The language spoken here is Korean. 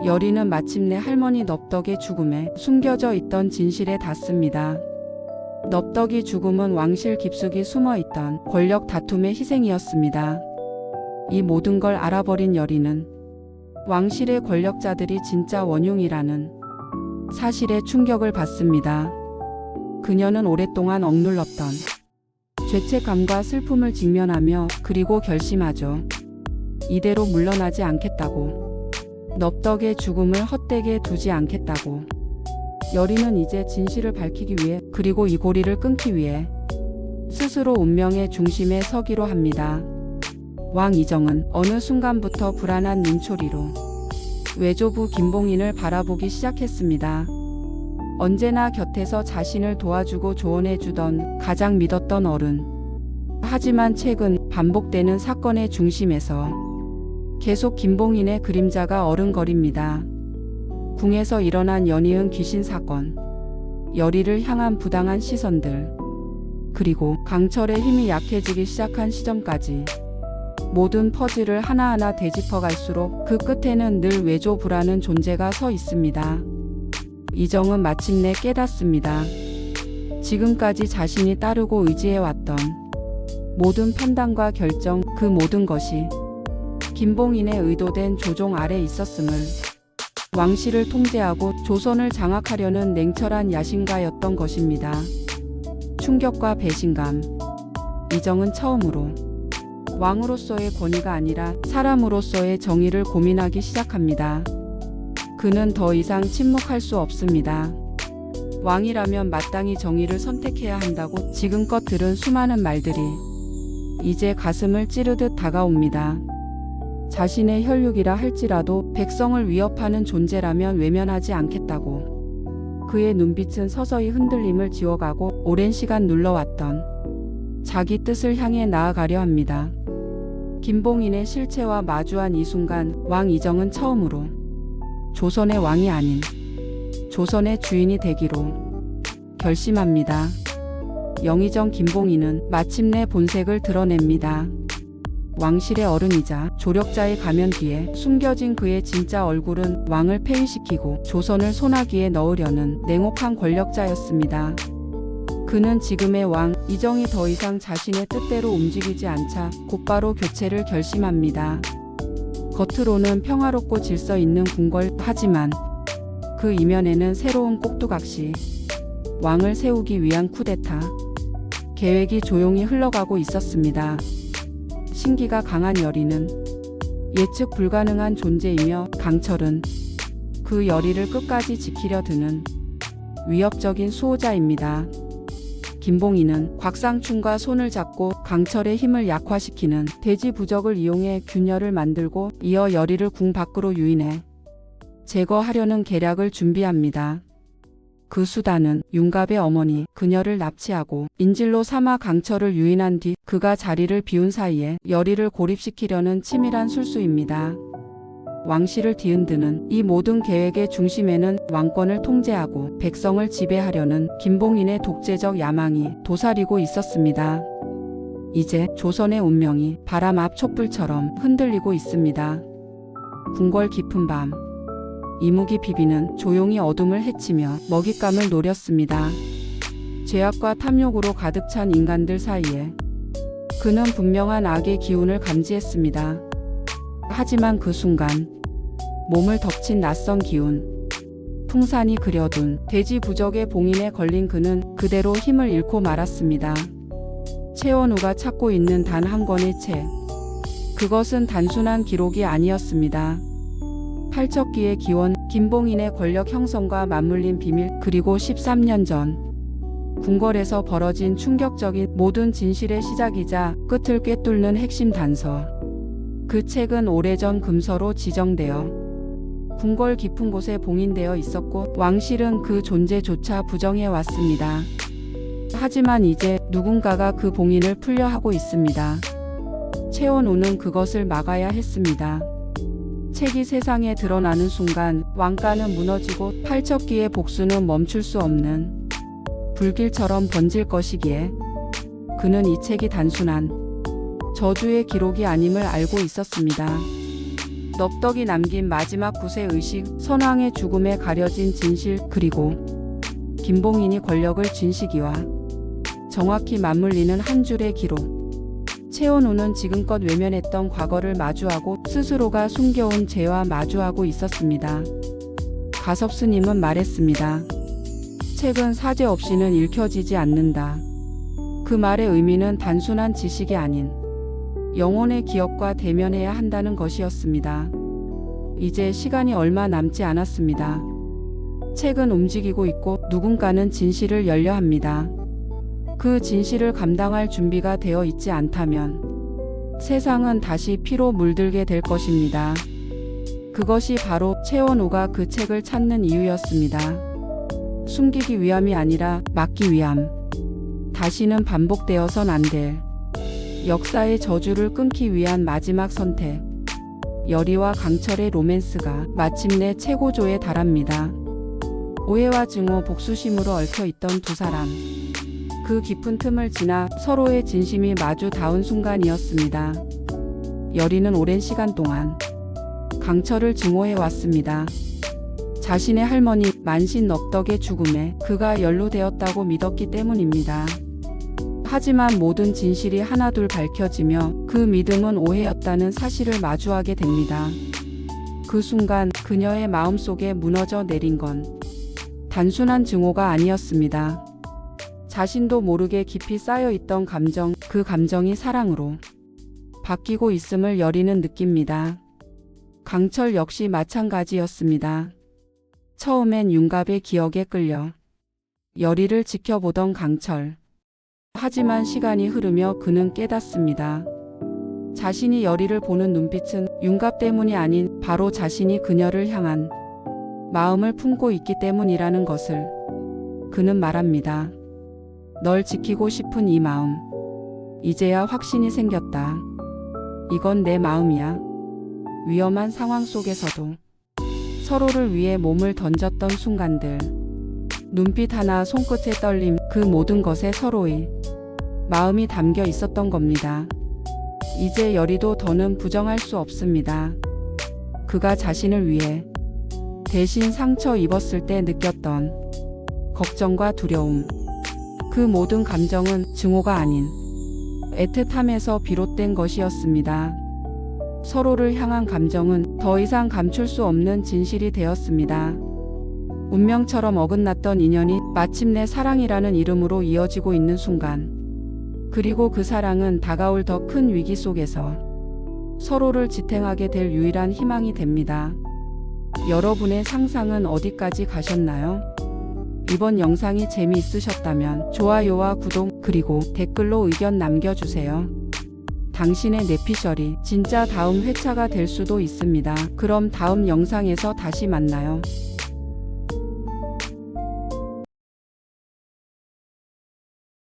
여리는 마침내 할머니 넙덕의 죽음에 숨겨져 있던 진실에 닿습니다. 넙덕이 죽음은 왕실 깊숙이 숨어있던 권력 다툼의 희생이었습니다. 이 모든 걸 알아버린 여리는 왕실의 권력자들이 진짜 원흉이라는 사실에 충격을 받습니다. 그녀는 오랫동안 억눌렀던 죄책감과 슬픔을 직면하며 그리고 결심하죠. 이대로 물러나지 않겠다고. 넙덕의 죽음을 헛되게 두지 않겠다고. 여리는 이제 진실을 밝히기 위해 그리고 이 고리를 끊기 위해 스스로 운명의 중심에 서기로 합니다. 왕 이정은 어느 순간부터 불안한 눈초리로 외조부 김봉인을 바라보기 시작했습니다. 언제나 곁에서 자신을 도와주고 조언해주던 가장 믿었던 어른. 하지만 최근 반복되는 사건의 중심에서 계속 김봉인의 그림자가 어른거립니다. 궁에서 일어난 연이은 귀신 사건, 여리를 향한 부당한 시선들, 그리고 강철의 힘이 약해지기 시작한 시점까지 모든 퍼즐을 하나하나 되짚어갈수록 그 끝에는 늘 외조부라는 존재가 서 있습니다. 이정은 마침내 깨닫습니다. 지금까지 자신이 따르고 의지해왔던 모든 판단과 결정, 그 모든 것이 김봉인의 의도된 조종 아래 있었음을, 왕실을 통제하고 조선을 장악하려는 냉철한 야심가였던 것입니다. 충격과 배신감. 이정은 처음으로 왕으로서의 권위가 아니라 사람으로서의 정의를 고민하기 시작합니다. 그는 더 이상 침묵할 수 없습니다. 왕이라면 마땅히 정의를 선택해야 한다고 지금껏 들은 수많은 말들이 이제 가슴을 찌르듯 다가옵니다. 자신의 혈육이라 할지라도 백성을 위협하는 존재라면 외면하지 않겠다고. 그의 눈빛은 서서히 흔들림을 지워가고 오랜 시간 눌러왔던 자기 뜻을 향해 나아가려 합니다. 김봉인의 실체와 마주한 이 순간 왕 이정은 처음으로 조선의 왕이 아닌 조선의 주인이 되기로 결심합니다. 영의정 김봉인은 마침내 본색을 드러냅니다. 왕실의 어른이자 조력자의 가면 뒤에 숨겨진 그의 진짜 얼굴은 왕을 폐위시키고 조선을 소나기에 넣으려는 냉혹한 권력자였습니다. 그는 지금의 왕 이정이 더 이상 자신의 뜻대로 움직이지 않자 곧바로 교체를 결심합니다. 겉으로는 평화롭고 질서 있는 궁궐, 하지만 그 이면에는 새로운 꼭두각시, 왕을 세우기 위한 쿠데타 계획이 조용히 흘러가고 있었습니다. 신기가 강한 여리는 예측 불가능한 존재이며 강철은 그 여리를 끝까지 지키려 드는 위협적인 수호자입니다. 김봉인은 곽상춘과 손을 잡고 강철의 힘을 약화시키는 대지 부적을 이용해 균열을 만들고 이어 여리를 궁 밖으로 유인해 제거하려는 계략을 준비합니다. 그 수단은 윤갑의 어머니 그녀를 납치하고 인질로 삼아 강철을 유인한 뒤 그가 자리를 비운 사이에 여리를 고립시키려는 치밀한 술수입니다. 왕실을 뒤흔드는 이 모든 계획의 중심에는 왕권을 통제하고 백성을 지배하려는 김봉인의 독재적 야망이 도사리고 있었습니다. 이제 조선의 운명이 바람 앞 촛불처럼 흔들리고 있습니다. 궁궐 깊은 밤, 이무기 비비는 조용히 어둠을 헤치며 먹잇감을 노렸습니다. 죄악과 탐욕으로 가득 찬 인간들 사이에 그는 분명한 악의 기운을 감지했습니다. 하지만 그 순간 몸을 덮친 낯선 기운, 풍산이 그려둔 돼지 부적의 봉인에 걸린 그는 그대로 힘을 잃고 말았습니다. 최원우가 찾고 있는 단 한 권의 책. 그것은 단순한 기록이 아니었습니다. 팔척기의 기원, 김봉인의 권력 형성과 맞물린 비밀, 그리고 13년 전 궁궐에서 벌어진 충격적인 모든 진실의 시작이자 끝을 꿰뚫는 핵심 단서. 그 책은 오래전 금서로 지정되어 궁궐 깊은 곳에 봉인되어 있었고 왕실은 그 존재조차 부정해왔습니다. 하지만 이제 누군가가 그 봉인을 풀려 하고 있습니다. 최원우는 그것을 막아야 했습니다. 책이 세상에 드러나는 순간 왕가는 무너지고 팔척기의 복수는 멈출 수 없는 불길처럼 번질 것이기에 그는 이 책이 단순한 저주의 기록이 아님을 알고 있었습니다. 넙덕이 남긴 마지막 구세 의식, 선왕의 죽음에 가려진 진실, 그리고 김봉인이 권력을 쥔 시기와 정확히 맞물리는 한 줄의 기록. 최원우는 지금껏 외면했던 과거를 마주하고 스스로가 숨겨온 죄와 마주하고 있었습니다. 가섭스님은 말했습니다. 책은 사죄 없이는 읽혀지지 않는다. 그 말의 의미는 단순한 지식이 아닌 영혼의 기억과 대면해야 한다는 것이었습니다. 이제 시간이 얼마 남지 않았습니다. 책은 움직이고 있고 누군가는 진실을 열려 합니다. 그 진실을 감당할 준비가 되어 있지 않다면 세상은 다시 피로 물들게 될 것입니다. 그것이 바로 최원우가 그 책을 찾는 이유였습니다. 숨기기 위함이 아니라 막기 위함. 다시는 반복되어선 안 될 역사의 저주를 끊기 위한 마지막 선택. 열의와 강철의 로맨스가 마침내 최고조에 달합니다. 오해와 증오, 복수심으로 얽혀있던 두 사람. 그 깊은 틈을 지나 서로의 진심이 마주 닿은 순간이었습니다. 열의는 오랜 시간 동안 강철을 증오해왔습니다. 자신의 할머니 만신 넙덕의 죽음에 그가 연루되었다고 믿었기 때문입니다. 하지만 모든 진실이 하나둘 밝혀지며 그 믿음은 오해였다는 사실을 마주하게 됩니다. 그 순간 그녀의 마음속에 무너져 내린 건 단순한 증오가 아니었습니다. 자신도 모르게 깊이 쌓여있던 감정, 그 감정이 사랑으로 바뀌고 있음을 열의는 느낍니다. 강철 역시 마찬가지였습니다. 처음엔 윤갑의 기억에 끌려 열의를 지켜보던 강철. 하지만 시간이 흐르며 그는 깨닫습니다. 자신이 열의를 보는 눈빛은 윤갑 때문이 아닌 바로 자신이 그녀를 향한 마음을 품고 있기 때문이라는 것을 그는 말합니다. 널 지키고 싶은 이 마음. 이제야 확신이 생겼다. 이건 내 마음이야. 위험한 상황 속에서도 서로를 위해 몸을 던졌던 순간들. 눈빛 하나, 손끝의 떨림, 그 모든 것에 서로의 마음이 담겨 있었던 겁니다. 이제 열의도 더는 부정할 수 없습니다. 그가 자신을 위해 대신 상처 입었을 때 느꼈던 걱정과 두려움. 그 모든 감정은 증오가 아닌 애틋함에서 비롯된 것이었습니다. 서로를 향한 감정은 더 이상 감출 수 없는 진실이 되었습니다. 운명처럼 어긋났던 인연이 마침내 사랑이라는 이름으로 이어지고 있는 순간. 그리고 그 사랑은 다가올 더 큰 위기 속에서 서로를 지탱하게 될 유일한 희망이 됩니다. 여러분의 상상은 어디까지 가셨나요? 이번 영상이 재미있으셨다면 좋아요와 구독 그리고 댓글로 의견 남겨주세요. 당신의 내피셜이 진짜 다음 회차가 될 수도 있습니다. 그럼 다음 영상에서 다시 만나요.